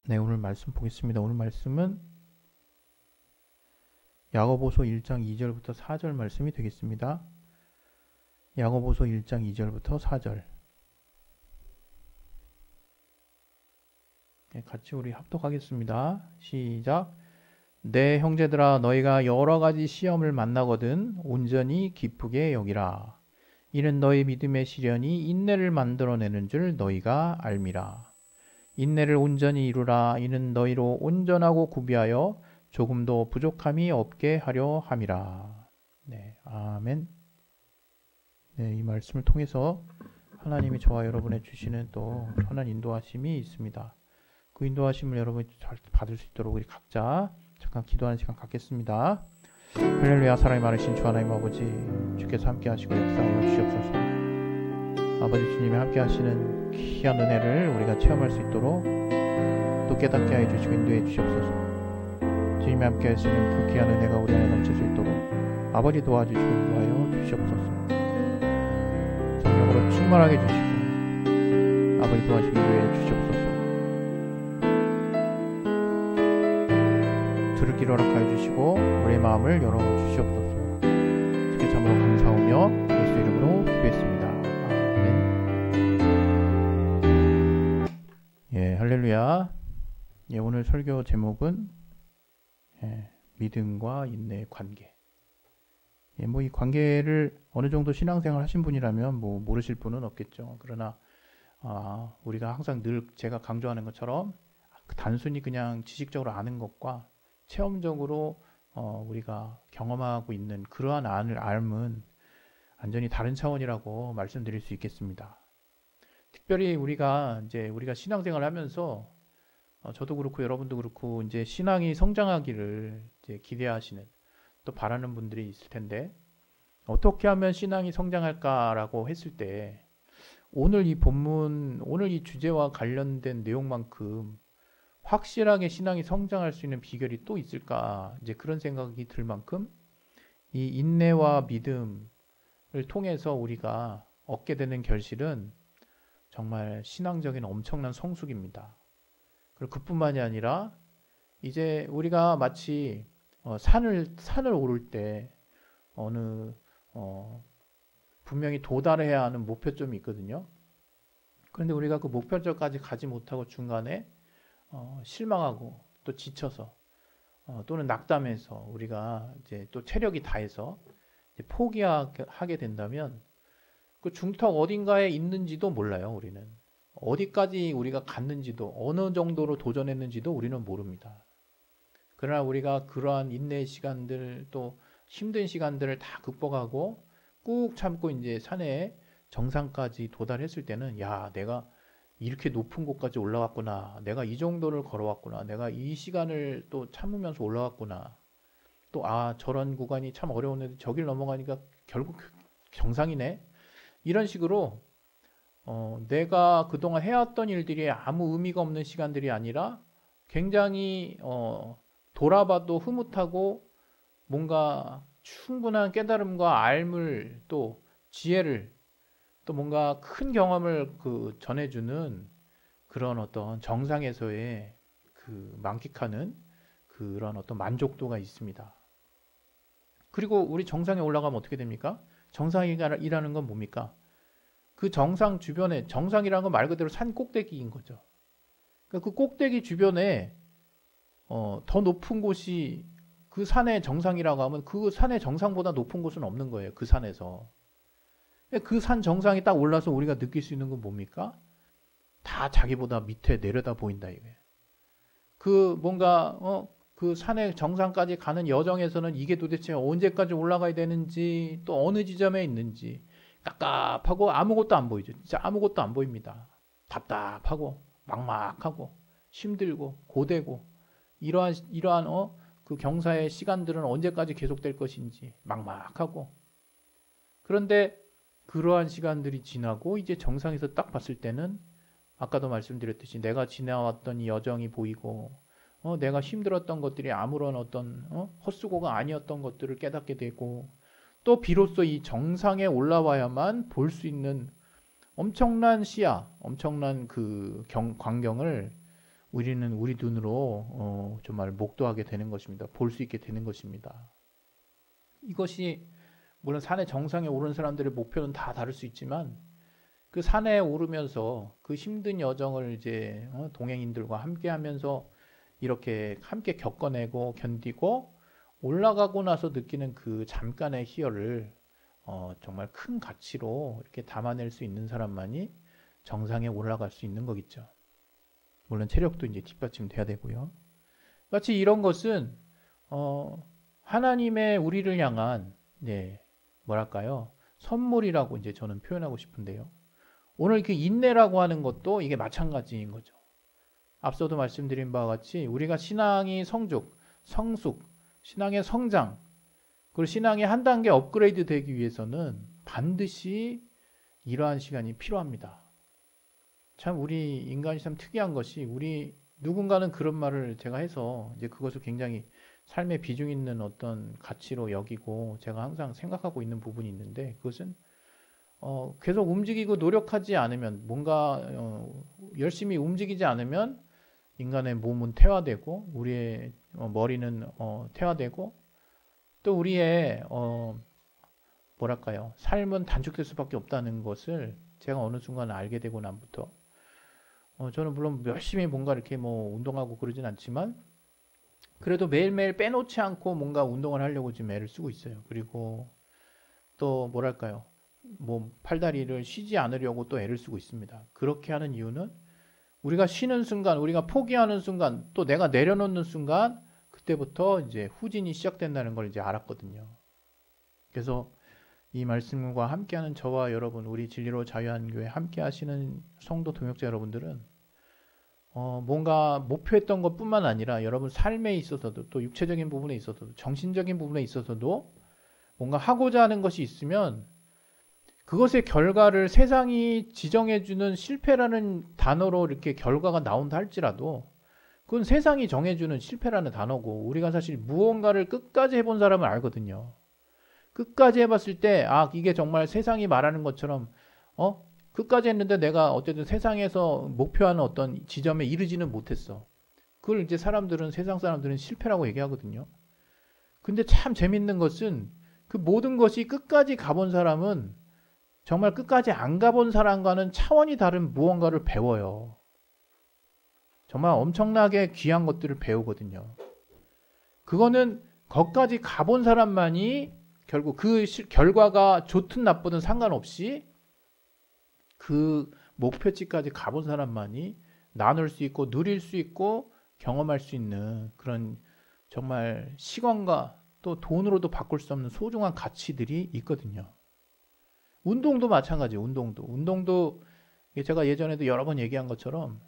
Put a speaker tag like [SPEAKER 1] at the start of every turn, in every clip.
[SPEAKER 1] 네, 오늘 말씀 보겠습니다. 오늘 말씀은 야고보서 1장 2절부터 4절 말씀이 되겠습니다. 야고보서 1장 2절부터 4절. 네, 같이 우리 합독하겠습니다. 시작. 내 형제들아, 너희가 여러 가지 시험을 만나거든 온전히 기쁘게 여기라. 이는 너희 믿음의 시련이 인내를 만들어내는 줄 너희가 알미라. 인내를 온전히 이루라. 이는 너희로 온전하고 구비하여 조금도 부족함이 없게 하려 함이라. 네, 아멘. 네, 이 말씀을 통해서 하나님이 저와 여러분에 주시는 또 선한 인도하심이 있습니다. 그 인도하심을 여러분이 잘 받을 수 있도록 우리 각자 잠깐 기도하는 시간 갖겠습니다. 할렐루야. 사랑이 많으신 주 하나님 아버지, 주께서 함께 하시고 역사하여 주시옵소서. 아버지 주님이 함께 하시는 귀한 은혜를 우리가 체험할 수 있도록 또 깨닫게 하여 주시고 인도해 주시옵소서. 주님이 함께 하시는 그 귀한 은혜가 우리 안에 넘칠 수 있도록 아버지 도와주시고 인도하여 주시옵소서. 성령으로 충만하게 주시고 아버지 도와주시고 인도해 주시옵소서. 들을 길 허락하여 주시고 우리의 마음을 열어 주시옵소서. 주께 참으로 감사하며 예수 이름으로 기도했습니다. 아멘. 예, 할렐루야. 예, 오늘 설교 제목은 믿음과 인내의 관계. 예, 뭐 이 관계를 어느 정도 신앙생활 하신 분이라면 뭐 모르실 분은 없겠죠. 그러나 우리가 항상 늘 제가 강조하는 것처럼 단순히 그냥 지식적으로 아는 것과 체험적으로 우리가 경험하고 있는 그러한 알은 완전히 다른 차원이라고 말씀드릴 수 있겠습니다. 특별히 우리가 신앙생활을 하면서 저도 그렇고 여러분도 그렇고 이제 신앙이 성장하기를 이제 기대하시는 또 바라는 분들이 있을 텐데, 어떻게 하면 신앙이 성장할까라고 했을 때 오늘 이 본문, 오늘 이 주제와 관련된 내용만큼 확실하게 신앙이 성장할 수 있는 비결이 또 있을까, 이제 그런 생각이 들 만큼 이 인내와 믿음을 통해서 우리가 얻게 되는 결실은 정말 신앙적인 엄청난 성숙입니다. 그리고 그뿐만이 아니라 이제 우리가 마치 산을 오를 때 분명히 도달해야 하는 목표점이 있거든요. 그런데 우리가 그 목표점까지 가지 못하고 중간에 실망하고 또 지쳐서 또는 낙담해서 우리가 이제 또 체력이 다해서 이제 포기하게 된다면 그 중턱 어딘가에 있는지도 몰라요. 우리는 어디까지 우리가 갔는지도, 어느 정도로 도전했는지도 우리는 모릅니다. 그러나 우리가 그러한 인내의 시간들, 또 힘든 시간들을 다 극복하고 꾹 참고 이제 산의 정상까지 도달했을 때는, 야, 내가 이렇게 높은 곳까지 올라왔구나, 내가 이 정도를 걸어왔구나, 내가 이 시간을 또 참으면서 올라왔구나, 또 저런 구간이 참 어려웠는데 저길 넘어가니까 결국 정상이네, 이런 식으로 내가 그동안 해왔던 일들이 아무 의미가 없는 시간들이 아니라 굉장히 돌아봐도 흐뭇하고 뭔가 충분한 깨달음과 알물, 또 지혜를, 또 뭔가 큰 경험을 전해주는 그런 어떤 정상에서의 만끽하는 그런 어떤 만족도가 있습니다. 그리고 우리 정상에 올라가면 어떻게 됩니까? 정상이라는 건 뭡니까? 그 정상 주변에, 정상이라는 건 말 그대로 산 꼭대기인 거죠. 그러니까 그 꼭대기 주변에 더 높은 곳이, 그 산의 정상이라고 하면 그 산의 정상보다 높은 곳은 없는 거예요. 그 산에서. 그 산 정상에 딱 올라서 우리가 느낄 수 있는 건 뭡니까? 다 자기보다 밑에 내려다 보인다 이거예요. 뭔가 그 산의 정상까지 가는 여정에서는 이게 도대체 언제까지 올라가야 되는지, 또 어느 지점에 있는지 깝깝하고 아무것도 안 보이죠. 진짜 아무것도 안 보입니다. 답답하고 막막하고 힘들고 고되고, 이러한 그 경사의 시간들은 언제까지 계속될 것인지 막막하고, 그런데 그러한 시간들이 지나고 이제 정상에서 딱 봤을 때는 아까도 말씀드렸듯이 내가 지나왔던 이 여정이 보이고, 내가 힘들었던 것들이 아무런 어떤 헛수고가 아니었던 것들을 깨닫게 되고, 또 비로소 이 정상에 올라와야만 볼 수 있는 엄청난 시야, 엄청난 광경을 우리는 우리 눈으로 정말 목도하게 되는 것입니다. 볼 수 있게 되는 것입니다. 이것이 물론 산의 정상에 오른 사람들의 목표는 다 다를 수 있지만 그 산에 오르면서 그 힘든 여정을 이제 동행인들과 함께 하면서 이렇게 함께 겪어내고 견디고 올라가고 나서 느끼는 그 잠깐의 희열을 정말 큰 가치로 이렇게 담아낼 수 있는 사람만이 정상에 올라갈 수 있는 거겠죠. 물론 체력도 이제 뒷받침돼야 되고요. 마치 이런 것은 하나님의 우리를 향한 뭐랄까요? 선물이라고 이제 저는 표현하고 싶은데요. 오늘 그 인내라고 하는 것도 이게 마찬가지인 거죠. 앞서도 말씀드린 바와 같이 우리가 신앙이 성숙, 신앙의 성장, 그리고 신앙이 한 단계 업그레이드 되기 위해서는 반드시 이러한 시간이 필요합니다. 참 우리 인간이 참 특이한 것이 우리 누군가는 그런 말을 제가 해서 이제 그것을 굉장히 삶에 비중 있는 어떤 가치로 여기고 제가 항상 생각하고 있는 부분이 있는데 그것은 계속 움직이고 노력하지 않으면 뭔가 열심히 움직이지 않으면 인간의 몸은 퇴화되고 우리의 머리는 퇴화되고 또 우리의 뭐랄까요 삶은 단축될 수밖에 없다는 것을 제가 어느 순간 알게 되고 난부터 저는 물론 열심히 뭔가 이렇게 뭐 운동하고 그러진 않지만 그래도 매일매일 빼놓지 않고 뭔가 운동을 하려고 지금 애를 쓰고 있어요. 그리고 또 뭐랄까요 뭐 팔다리를 쉬지 않으려고 또 애를 쓰고 있습니다. 그렇게 하는 이유는 우리가 쉬는 순간, 우리가 포기하는 순간, 또 내가 내려놓는 순간 그때부터 이제 후진이 시작된다는 걸 이제 알았거든요. 그래서 이 말씀과 함께하는 저와 여러분, 우리 진리로 자유한 교회 함께 하시는 성도 동역자 여러분들은 뭔가 목표했던 것뿐만 아니라 여러분 삶에 있어서도 또 육체적인 부분에 있어서도 정신적인 부분에 있어서도 뭔가 하고자 하는 것이 있으면 그것의 결과를 세상이 지정해주는 실패라는 단어로 이렇게 결과가 나온다 할지라도 그건 세상이 정해주는 실패라는 단어고 우리가 사실 무언가를 끝까지 해본 사람은 알거든요. 끝까지 해봤을 때 이게 정말 세상이 말하는 것처럼 끝까지 했는데 내가 어쨌든 세상에서 목표하는 어떤 지점에 이르지는 못했어. 그걸 이제 세상 사람들은 실패라고 얘기하거든요. 근데 참 재밌는 것은 그 모든 것이 끝까지 가본 사람은 정말 끝까지 안 가본 사람과는 차원이 다른 무언가를 배워요. 정말 엄청나게 귀한 것들을 배우거든요. 그거는 거기까지 가본 사람만이 결국 그 결과가 좋든 나쁘든 상관없이 그 목표치까지 가본 사람만이 나눌 수 있고 누릴 수 있고 경험할 수 있는 그런 정말 시간과 또 돈으로도 바꿀 수 없는 소중한 가치들이 있거든요. 운동도 마찬가지예요. 운동도 제가 예전에도 여러 번 얘기한 것처럼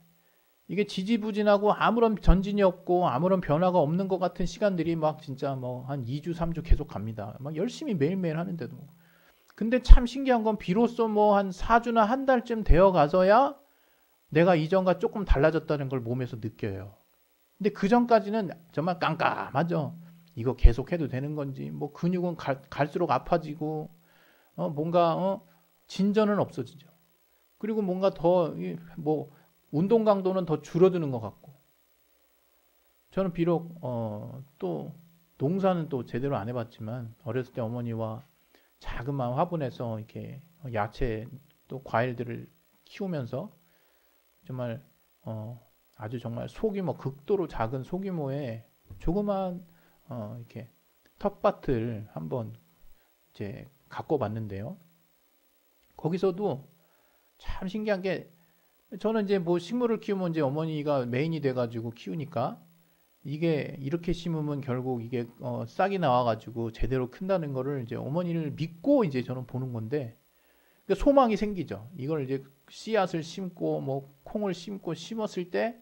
[SPEAKER 1] 이게 지지부진하고 아무런 전진이 없고 아무런 변화가 없는 것 같은 시간들이 막 진짜 뭐 한 2주, 3주 계속 갑니다. 막 열심히 매일매일 하는데도. 근데 참 신기한 건 비로소 뭐 한 4주나 한 달쯤 되어 가서야 내가 이전과 조금 달라졌다는 걸 몸에서 느껴요. 근데 그 전까지는 정말 깜깜하죠. 이거 계속 해도 되는 건지, 뭐 근육은 갈수록 아파지고, 뭔가 진전은 없어지죠. 그리고 뭔가 더 뭐 운동 강도는 더 줄어드는 것 같고. 저는 비록 또 농사는 또 제대로 안 해봤지만 어렸을 때 어머니와 작은 마음 화분에서 이렇게 야채 또 과일들을 키우면서 정말 아주 정말 소규모 극도로 작은 소규모의 조그만 이렇게 텃밭을 한번 이제 갖고 봤는데요. 거기서도 참 신기한 게 저는 이제 뭐 식물을 키우면 이제 어머니가 메인이 돼가지고 키우니까 이게 이렇게 심으면 결국 이게 싹이 나와가지고 제대로 큰다는 거를 이제 어머니를 믿고 이제 저는 보는 건데 그러니까 소망이 생기죠. 이걸 이제 씨앗을 심고 뭐 콩을 심고 심었을 때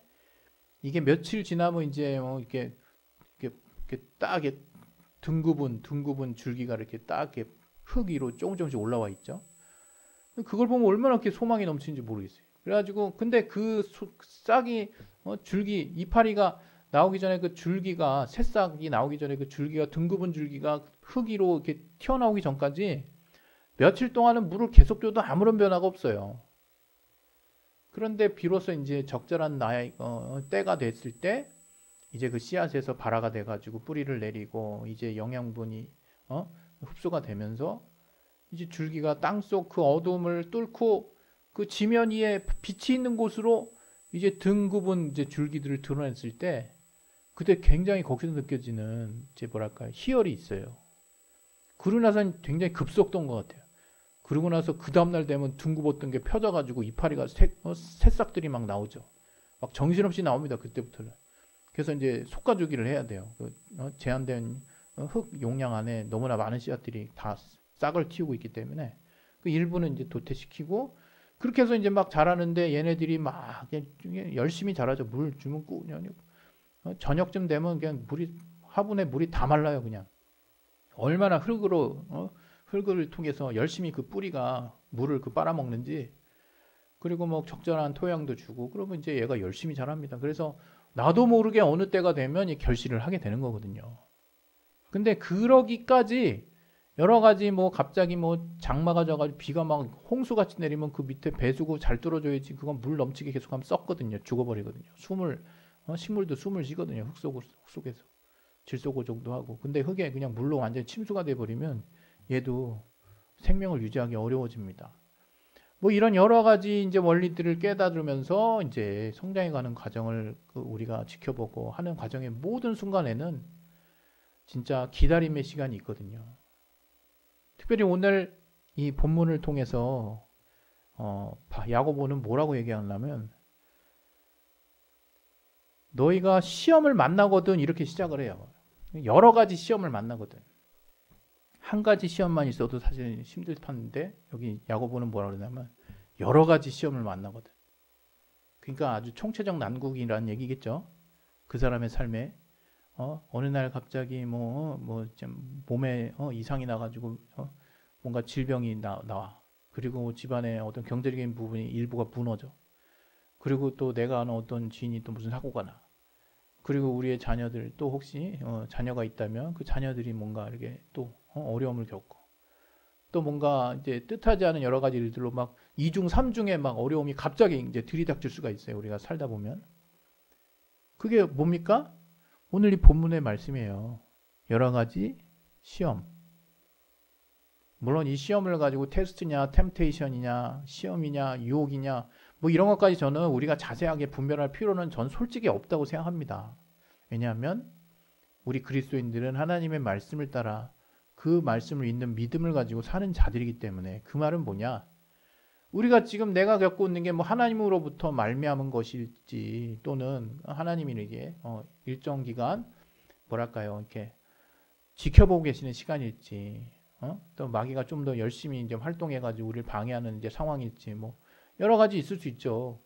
[SPEAKER 1] 이게 며칠 지나면 이제 이렇게 딱 이렇게 둥근분 줄기가 이렇게 딱 이렇게 흙 위로 조금씩 올라와 있죠. 그걸 보면 얼마나 이렇게 소망이 넘치는지 모르겠어요. 그래가지고 근데 그 싹이 줄기 이파리가 나오기 전에 그 줄기가 새싹이 나오기 전에 그 줄기가 둥근분 줄기가 흙 위로 이렇게 튀어나오기 전까지 며칠 동안은 물을 계속 줘도 아무런 변화가 없어요. 그런데 비로소 이제 적절한 때가 됐을 때 이제 그 씨앗에서 발화가 돼가지고 뿌리를 내리고 이제 영양분이 흡수가 되면서 이제 줄기가 땅속 그 어둠을 뚫고 그 지면 위에 빛이 있는 곳으로 이제 등급은 이제 줄기들을 드러냈을 때 그때 굉장히 거기서 느껴지는 이제 뭐랄까 희열이 있어요. 그러고 나서는 굉장히 급속도인 것 같아요. 그러고 나서 그 다음날 되면 둥굽었던 게 펴져가지고 이파리가 새싹들이 막 나오죠. 막 정신없이 나옵니다. 그때부터는. 그래서 이제 솎아주기를 해야 돼요. 제한된 흙 용량 안에 너무나 많은 씨앗들이 다 싹을 틔우고 있기 때문에 그 일부는 이제 도태시키고 그렇게 해서 이제 막 자라는데 얘네들이 막 열심히 자라죠. 물 주면 그냥 저녁쯤 되면 그냥 화분에 물이 다 말라요. 그냥 얼마나 흙을 통해서 열심히 그 뿌리가 물을 빨아먹는지 그리고 뭐 적절한 토양도 주고 그러면 이제 얘가 열심히 자랍니다. 그래서 나도 모르게 어느 때가 되면 이 결실을 하게 되는 거거든요. 근데 그러기까지 여러 가지 뭐 갑자기 뭐 장마가 져가지고 비가 막 홍수같이 내리면 그 밑에 배수구 잘 뚫어줘야지 그건 물 넘치게 계속하면 썩거든요. 죽어버리거든요. 식물도 숨을 쉬거든요. 흙 속에서 질소 고정도 하고. 근데 흙에 그냥 물로 완전히 침수가 돼버리면 얘도 생명을 유지하기 어려워집니다. 뭐 이런 여러 가지 이제 원리들을 깨달으면서 이제 성장해가는 과정을 우리가 지켜보고 하는 과정의 모든 순간에는 진짜 기다림의 시간이 있거든요. 특별히 오늘 이 본문을 통해서 야고보는 뭐라고 얘기하냐면 너희가 시험을 만나거든 이렇게 시작을 해요. 여러 가지 시험을 만나거든. 한 가지 시험만 있어도 사실 힘들 판인데 여기 야고보는 뭐라 그러냐면 여러 가지 시험을 만나거든. 그러니까 아주 총체적 난국이라는 얘기겠죠. 그 사람의 삶에 어느 날 갑자기 몸에 이상이 나가지고 뭔가 질병이 나와. 그리고 집안에 어떤 경제적인 부분이 일부가 무너져. 그리고 또 내가 아는 어떤 지인이 또 무슨 사고가 나. 그리고 우리의 자녀들 또 혹시 자녀가 있다면 그 자녀들이 뭔가 이렇게 또 어려움을 겪고 또 뭔가 이제 뜻하지 않은 여러 가지 일들로 막 2중 3중의 막 어려움이 갑자기 이제 들이닥칠 수가 있어요. 우리가 살다 보면. 그게 뭡니까? 오늘 이 본문의 말씀이에요. 여러 가지 시험. 물론 이 시험을 가지고 테스트냐, 템테이션이냐, 시험이냐, 유혹이냐 뭐 이런 것까지 저는 우리가 자세하게 분별할 필요는 전 솔직히 없다고 생각합니다. 왜냐하면 우리 그리스도인들은 하나님의 말씀을 따라 그 말씀을 읽는 믿음을 가지고 사는 자들이기 때문에 그 말은 뭐냐? 우리가 지금 내가 겪고 있는 게 뭐 하나님으로부터 말미암은 것일지 또는 하나님에게 일정 기간 뭐랄까요 이렇게 지켜보고 계시는 시간일지 또 마귀가 좀 더 열심히 이제 활동해가지고 우리를 방해하는 이제 상황일지 뭐 여러 가지 있을 수 있죠.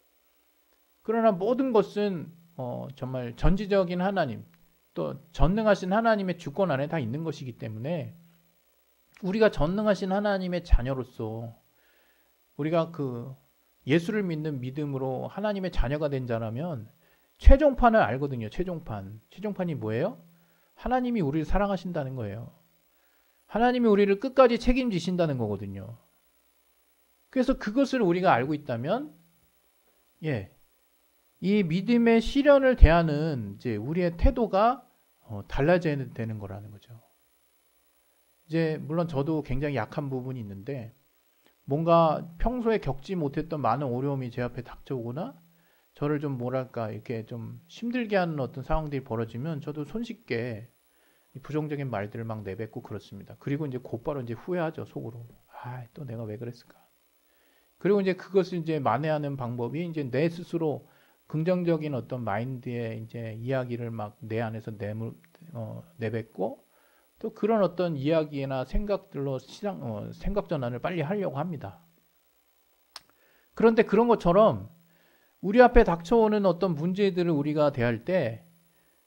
[SPEAKER 1] 그러나 모든 것은 정말 전지적인 하나님 또 전능하신 하나님의 주권 안에 다 있는 것이기 때문에 우리가 전능하신 하나님의 자녀로서 우리가 그 예수를 믿는 믿음으로 하나님의 자녀가 된 자라면 최종판을 알거든요. 최종판이 뭐예요? 하나님이 우리를 사랑하신다는 거예요. 하나님이 우리를 끝까지 책임지신다는 거거든요. 그래서 그것을 우리가 알고 있다면 이 믿음의 시련을 대하는 이제 우리의 태도가 달라져야 되는 거라는 거죠. 이제 물론 저도 굉장히 약한 부분이 있는데 뭔가 평소에 겪지 못했던 많은 어려움이 제 앞에 닥쳐오거나 저를 좀 뭐랄까 이렇게 좀 힘들게 하는 어떤 상황들이 벌어지면 저도 손쉽게 부정적인 말들을 막 내뱉고 그렇습니다. 그리고 이제 곧바로 이제 후회하죠, 속으로. 또 내가 왜 그랬을까? 그리고 이제 그것을 이제 만회하는 방법이 이제 내 스스로 긍정적인 어떤 마인드의 이제 이야기를 막 내 안에서 내뱉고 또 그런 어떤 이야기나 생각들로 생각 전환을 빨리 하려고 합니다. 그런데 그런 것처럼 우리 앞에 닥쳐오는 어떤 문제들을 우리가 대할 때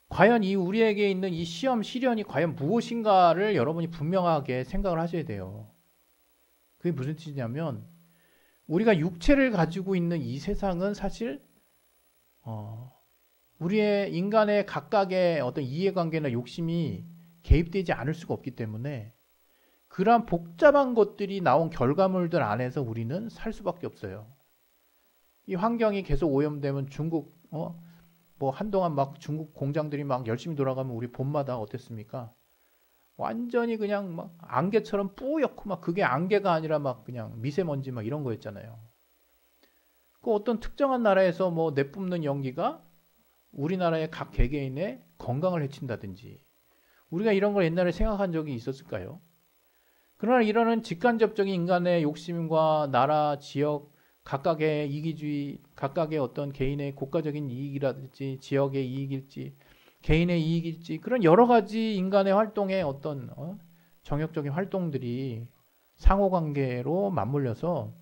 [SPEAKER 1] 과연 이 우리에게 있는 이 시련이 과연 무엇인가를 여러분이 분명하게 생각을 하셔야 돼요. 그게 무슨 뜻이냐면 우리가 육체를 가지고 있는 이 세상은 사실 우리의 인간의 각각의 어떤 이해관계나 욕심이 개입되지 않을 수가 없기 때문에 그러한 복잡한 것들이 나온 결과물들 안에서 우리는 살 수밖에 없어요. 이 환경이 계속 오염되면 중국 뭐 한동안 막 중국 공장들이 막 열심히 돌아가면 우리 봄마다 어땠습니까? 완전히 그냥 막 안개처럼 뿌옇고 막 그게 안개가 아니라 막 그냥 미세먼지 막 이런 거였잖아요. 그 어떤 특정한 나라에서 뭐 내뿜는 연기가 우리나라의 각 개개인의 건강을 해친다든지 우리가 이런 걸 옛날에 생각한 적이 있었을까요? 그러나 이러는 직간접적인 인간의 욕심과 나라, 지역, 각각의 이기주의, 각각의 어떤 개인의 국가적인 이익이라든지 지역의 이익일지 개인의 이익일지 그런 여러 가지 인간의 활동의 어떤 정역적인 활동들이 상호관계로 맞물려서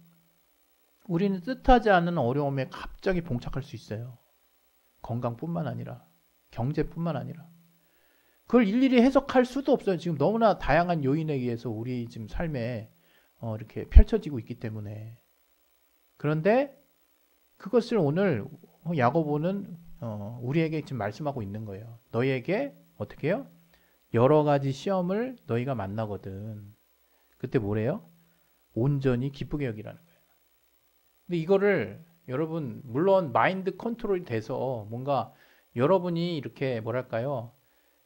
[SPEAKER 1] 우리는 뜻하지 않은 어려움에 갑자기 봉착할 수 있어요. 건강뿐만 아니라 경제뿐만 아니라 그걸 일일이 해석할 수도 없어요. 지금 너무나 다양한 요인에 의해서 우리 지금 삶에 이렇게 펼쳐지고 있기 때문에. 그런데 그것을 오늘 야고보는 우리에게 지금 말씀하고 있는 거예요. 너희에게 어떻게 해요? 여러 가지 시험을 너희가 만나거든. 그때 뭐래요? 온전히 기쁘게 여기라는 거예요. 근데 이거를 여러분 물론 마인드 컨트롤이 돼서 뭔가 여러분이 이렇게 뭐랄까요?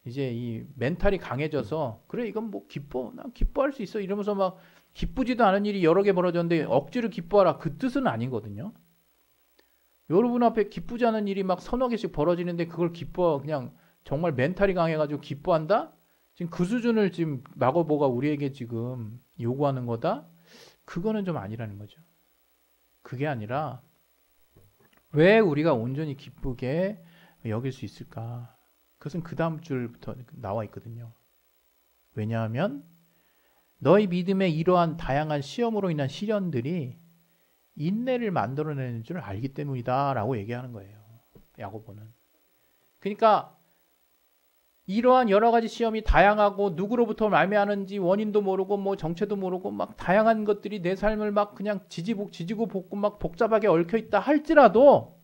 [SPEAKER 1] 이제 이 멘탈이 강해져서 그래 이건 뭐 기뻐 난 기뻐할 수 있어 이러면서 막 기쁘지도 않은 일이 여러 개 벌어졌는데 억지로 기뻐하라 그 뜻은 아니거든요. 여러분 앞에 기쁘지 않은 일이 막 서너 개씩 벌어지는데 그걸 기뻐 그냥 정말 멘탈이 강해가지고 기뻐한다? 지금 그 수준을 지금 마고보가 우리에게 지금 요구하는 거다? 그거는 좀 아니라는 거죠. 그게 아니라 왜 우리가 온전히 기쁘게 여길 수 있을까? 그것은 그 다음 줄부터 나와 있거든요. 왜냐하면 너희 믿음의 이러한 다양한 시험으로 인한 시련들이 인내를 만들어내는 줄 알기 때문이다 라고 얘기하는 거예요. 야고보는. 그러니까 이러한 여러 가지 시험이 다양하고 누구로부터 말미암았는지 원인도 모르고 뭐 정체도 모르고 막 다양한 것들이 내 삶을 막 그냥 지지고 볶고 막 복잡하게 얽혀 있다 할지라도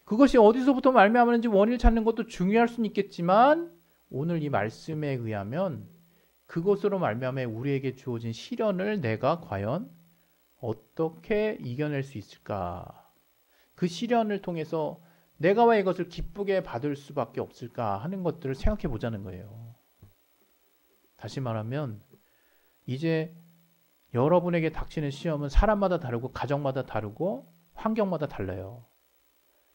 [SPEAKER 1] 그것이 어디서부터 말미암았는지 원인을 찾는 것도 중요할 수는 있겠지만 오늘 이 말씀에 의하면 그것으로 말미암아 우리에게 주어진 시련을 내가 과연 어떻게 이겨낼 수 있을까? 그 시련을 통해서 내가 왜 이것을 기쁘게 받을 수밖에 없을까 하는 것들을 생각해 보자는 거예요. 다시 말하면 이제 여러분에게 닥치는 시험은 사람마다 다르고 가정마다 다르고 환경마다 달라요.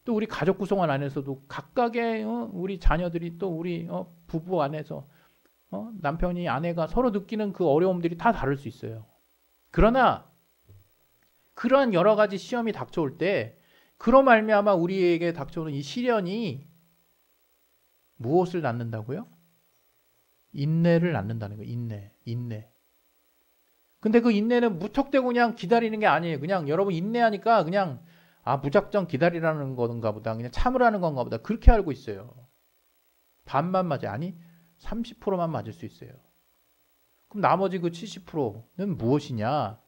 [SPEAKER 1] 또 우리 가족 구성원 안에서도 각각의 우리 자녀들이 또 우리 부부 안에서 남편이 아내가 서로 느끼는 그 어려움들이 다 다를 수 있어요. 그러나 그러한 여러 가지 시험이 닥쳐올 때 그로 말미암아 우리에게 닥쳐오는 이 시련이 무엇을 낳는다고요? 인내를 낳는다는 거예요. 인내. 근데 그 인내는 무턱대고 그냥 기다리는 게 아니에요. 그냥 여러분 인내하니까 그냥 무작정 기다리라는 건가 보다. 그냥 참으라는 건가 보다. 그렇게 알고 있어요. 반만 맞아요. 아니 30%만 맞을 수 있어요. 그럼 나머지 그 70%는 무엇이냐?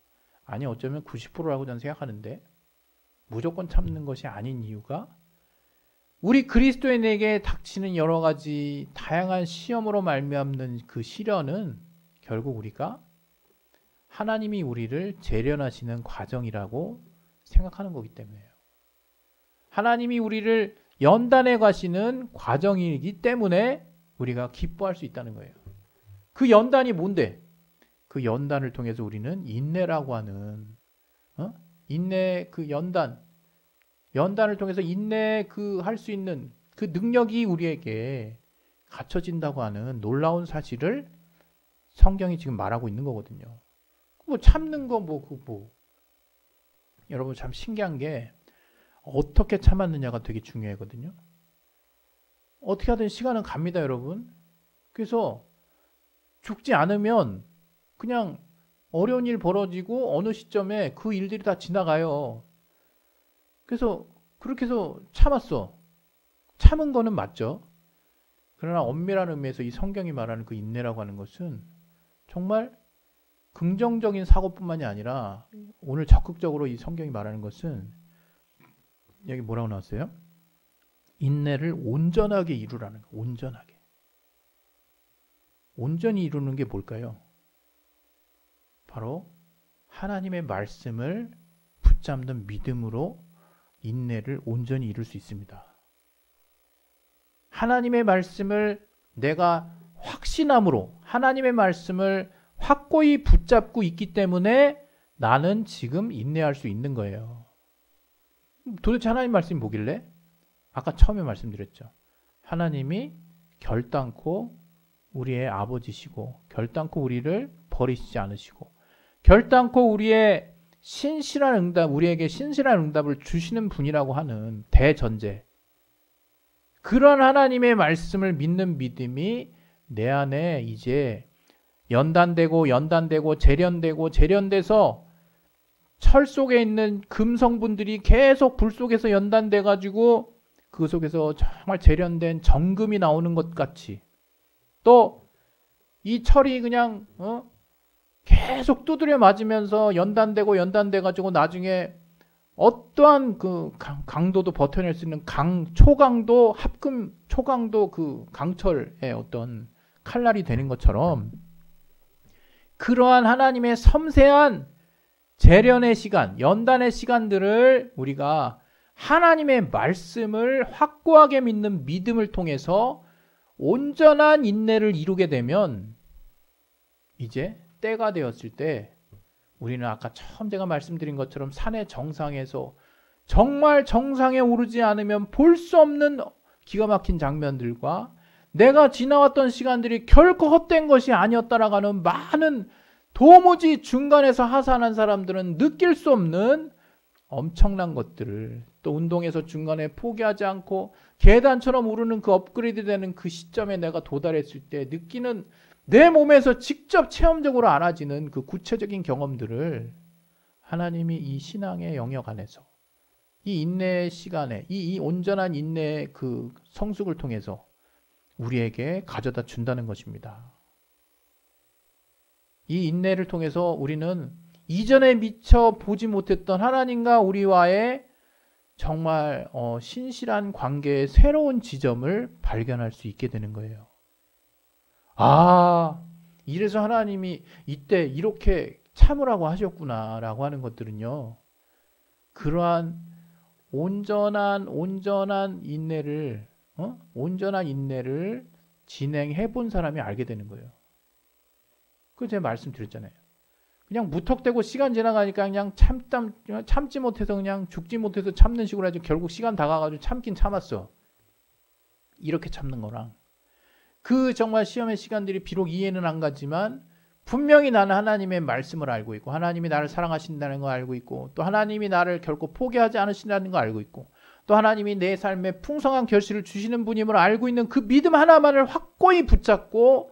[SPEAKER 1] 아니 어쩌면 90%라고 저는 생각하는데 무조건 참는 것이 아닌 이유가 우리 그리스도인에게 닥치는 여러 가지 다양한 시험으로 말미암는 그 시련은 결국 우리가 하나님이 우리를 재련하시는 과정이라고 생각하는 거기 때문에요. 하나님이 우리를 연단해 가시는 과정이기 때문에 우리가 기뻐할 수 있다는 거예요. 그 연단이 뭔데? 그 연단을 통해서 우리는 인내라고 하는 인내 그 연단을 통해서 인내 그 할 수 있는 그 능력이 우리에게 갖춰진다고 하는 놀라운 사실을 성경이 지금 말하고 있는 거거든요. 뭐 참는 거 여러분 참 신기한 게 어떻게 참았느냐가 되게 중요하거든요. 어떻게 하든 시간은 갑니다, 여러분. 그래서 죽지 않으면 그냥 어려운 일 벌어지고 어느 시점에 그 일들이 다 지나가요. 그래서 그렇게 해서 참았어. 참은 거는 맞죠. 그러나 엄밀한 의미에서 이 성경이 말하는 그 인내라고 하는 것은 정말 긍정적인 사고뿐만이 아니라 오늘 적극적으로 이 성경이 말하는 것은 여기 뭐라고 나왔어요? 인내를 온전하게 이루라는 거. 온전하게. 온전히 이루는 게 뭘까요? 바로 하나님의 말씀을 붙잡는 믿음으로 인내를 온전히 이룰 수 있습니다. 하나님의 말씀을 내가 확신함으로 하나님의 말씀을 확고히 붙잡고 있기 때문에 나는 지금 인내할 수 있는 거예요. 도대체 하나님 말씀이 뭐길래? 아까 처음에 말씀드렸죠. 하나님이 결단코 우리의 아버지시고 결단코 우리를 버리시지 않으시고 결단코 우리에게 신실한 응답을 주시는 분이라고 하는 대전제. 그런 하나님의 말씀을 믿는 믿음이 내 안에 이제 연단되고 재련돼서 철 속에 있는 금성분들이 계속 불 속에서 연단돼 가지고 그 속에서 정말 재련된 정금이 나오는 것 같이 또 이 철이 그냥 계속 두드려 맞으면서 연단돼 가지고 나중에 어떠한 그 강도도 버텨낼 수 있는 초강도 그 강철의 어떤 칼날이 되는 것처럼 그러한 하나님의 섬세한 재련의 시간, 연단의 시간들을 우리가 하나님의 말씀을 확고하게 믿는 믿음을 통해서 온전한 인내를 이루게 되면 이제 때가 되었을 때 우리는 아까 처음 제가 말씀드린 것처럼 산의 정상에서 정말 정상에 오르지 않으면 볼 수 없는 기가 막힌 장면들과 내가 지나왔던 시간들이 결코 헛된 것이 아니었다라고 하는 많은 도무지 중간에서 하산한 사람들은 느낄 수 없는 엄청난 것들을 또 운동에서 중간에 포기하지 않고 계단처럼 오르는 그 업그레이드 되는 그 시점에 내가 도달했을 때 느끼는 내 몸에서 직접 체험적으로 알아지는 그 구체적인 경험들을 하나님이 이 신앙의 영역 안에서 이 인내의 시간에 이 온전한 인내의 그 성숙을 통해서 우리에게 가져다 준다는 것입니다. 이 인내를 통해서 우리는 이전에 미처 보지 못했던 하나님과 우리와의 정말 신실한 관계의 새로운 지점을 발견할 수 있게 되는 거예요. 아, 이래서 하나님이 이때 이렇게 참으라고 하셨구나 라고 하는 것들은요. 그러한 온전한 인내를 진행해 본 사람이 알게 되는 거예요. 그 제가 말씀드렸잖아요. 그냥 무턱대고 시간 지나가니까 그냥 참지 못해서 그냥 죽지 못해서 참는 식으로 해서 결국 시간 다가가지고 참긴 참았어. 이렇게 참는 거랑 그 정말 시험의 시간들이 비록 이해는 안 가지만 분명히 나는 하나님의 말씀을 알고 있고 하나님이 나를 사랑하신다는 걸 알고 있고 또 하나님이 나를 결코 포기하지 않으신다는 걸 알고 있고 또 하나님이 내 삶에 풍성한 결실을 주시는 분임을 알고 있는 그 믿음 하나만을 확고히 붙잡고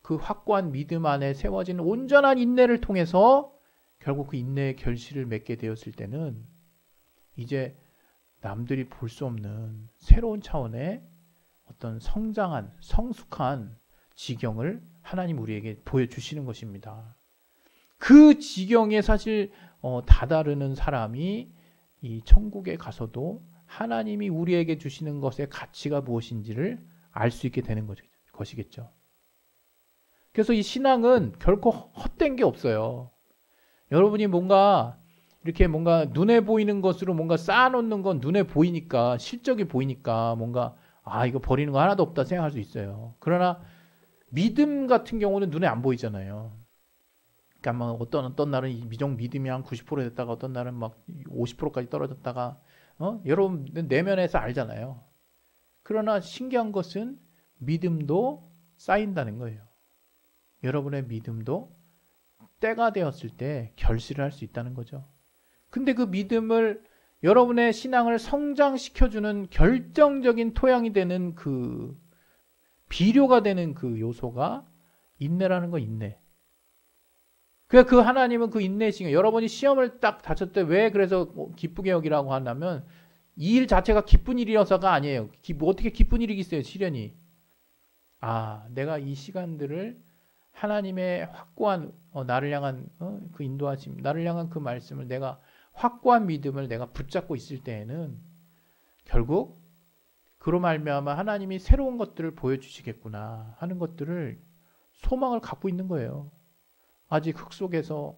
[SPEAKER 1] 그 확고한 믿음 안에 세워진 온전한 인내를 통해서 결국 그 인내의 결실을 맺게 되었을 때는 이제 남들이 볼 수 없는 새로운 차원의 어떤 성장한 성숙한 지경을 하나님 우리에게 보여주시는 것입니다. 그 지경에 사실 다다르는 사람이 이 천국에 가서도 하나님이 우리에게 주시는 것의 가치가 무엇인지를 알 수 있게 되는 것이겠죠. 그래서 이 신앙은 결코 헛된 게 없어요. 여러분이 뭔가 이렇게 뭔가 눈에 보이는 것으로 뭔가 쌓아놓는 건 눈에 보이니까 실적이 보이니까 뭔가 이거 버리는 거 하나도 없다 생각할 수 있어요. 그러나 믿음 같은 경우는 눈에 안 보이잖아요. 그러니까 막 어떤 날은 믿음이 한 90% 됐다가 어떤 날은 막 50%까지 떨어졌다가 여러분 내면에서 알잖아요. 그러나 신기한 것은 믿음도 쌓인다는 거예요. 여러분의 믿음도 때가 되었을 때 결실을 할 수 있다는 거죠. 근데 그 믿음을 여러분의 신앙을 성장시켜주는 결정적인 토양이 되는 그 비료가 되는 그 요소가 인내라는 거 인내. 그러니까 그 하나님은 그 인내시간 여러분이 시험을 딱 다쳤을 때 왜 그래서 기쁘게 여기라고 하냐면 이 일 자체가 기쁜 일이어서가 아니에요. 어떻게 기쁜 일이겠어요 시련이. 내가 이 시간들을 하나님의 확고한 나를 향한 그 인도하심, 나를 향한 그 말씀을 내가 확고한 믿음을 내가 붙잡고 있을 때에는 결국 그로 말미암아 하나님이 새로운 것들을 보여주시겠구나 하는 것들을 소망을 갖고 있는 거예요. 아직 흙 속에서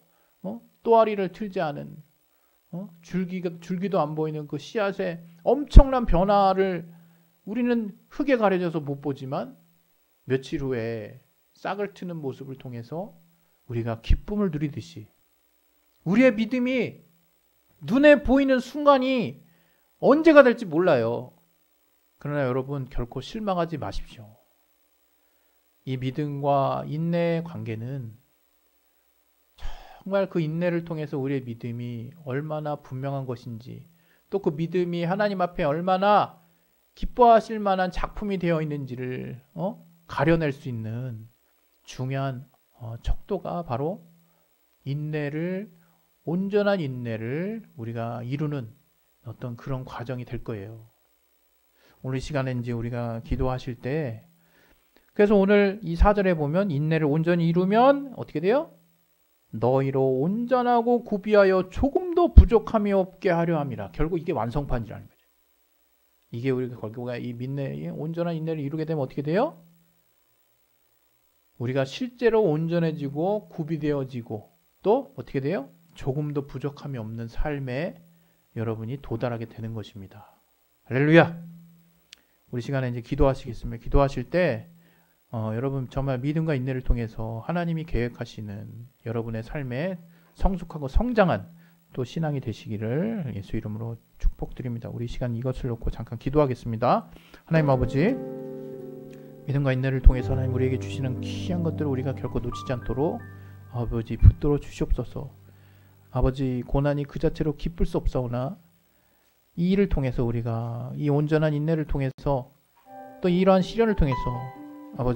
[SPEAKER 1] 또아리를 틀지 않은 줄기도 안 보이는 그 씨앗의 엄청난 변화를 우리는 흙에 가려져서 못 보지만 며칠 후에 싹을 트는 모습을 통해서 우리가 기쁨을 누리듯이 우리의 믿음이 눈에 보이는 순간이 언제가 될지 몰라요. 그러나 여러분 결코 실망하지 마십시오. 이 믿음과 인내의 관계는 정말 그 인내를 통해서 우리의 믿음이 얼마나 분명한 것인지 또 그 믿음이 하나님 앞에 얼마나 기뻐하실 만한 작품이 되어 있는지를 가려낼 수 있는 중요한 척도가 바로 온전한 인내를 우리가 이루는 어떤 그런 과정이 될 거예요. 오늘 이 시간에 이제 우리가 기도하실 때 그래서 오늘 이 4절에 보면 인내를 온전히 이루면 어떻게 돼요? 너희로 온전하고 구비하여 조금도 부족함이 없게 하려 함이라. 결국 이게 완성판이라는 거죠. 이게 우리가 결국 이 온전한 인내를 이루게 되면 어떻게 돼요? 우리가 실제로 온전해지고 구비되어지고 또 어떻게 돼요? 조금도 부족함이 없는 삶에 여러분이 도달하게 되는 것입니다. 할렐루야! 우리 시간에 이제 기도하시겠습니다. 기도하실 때 여러분 정말 믿음과 인내를 통해서 하나님이 계획하시는 여러분의 삶에 성숙하고 성장한 또 신앙이 되시기를 예수 이름으로 축복드립니다. 우리 시간 이것을 놓고 잠깐 기도하겠습니다. 하나님 아버지, 믿음과 인내를 통해서 하나님 우리에게 주시는 귀한 것들을 우리가 결코 놓치지 않도록 아버지 붙들어 주시옵소서. 아버지, 고난이 그 자체로 기쁠 수 없사오나 이 일을 통해서 우리가 이 온전한 인내를 통해서 또 이러한 시련을 통해서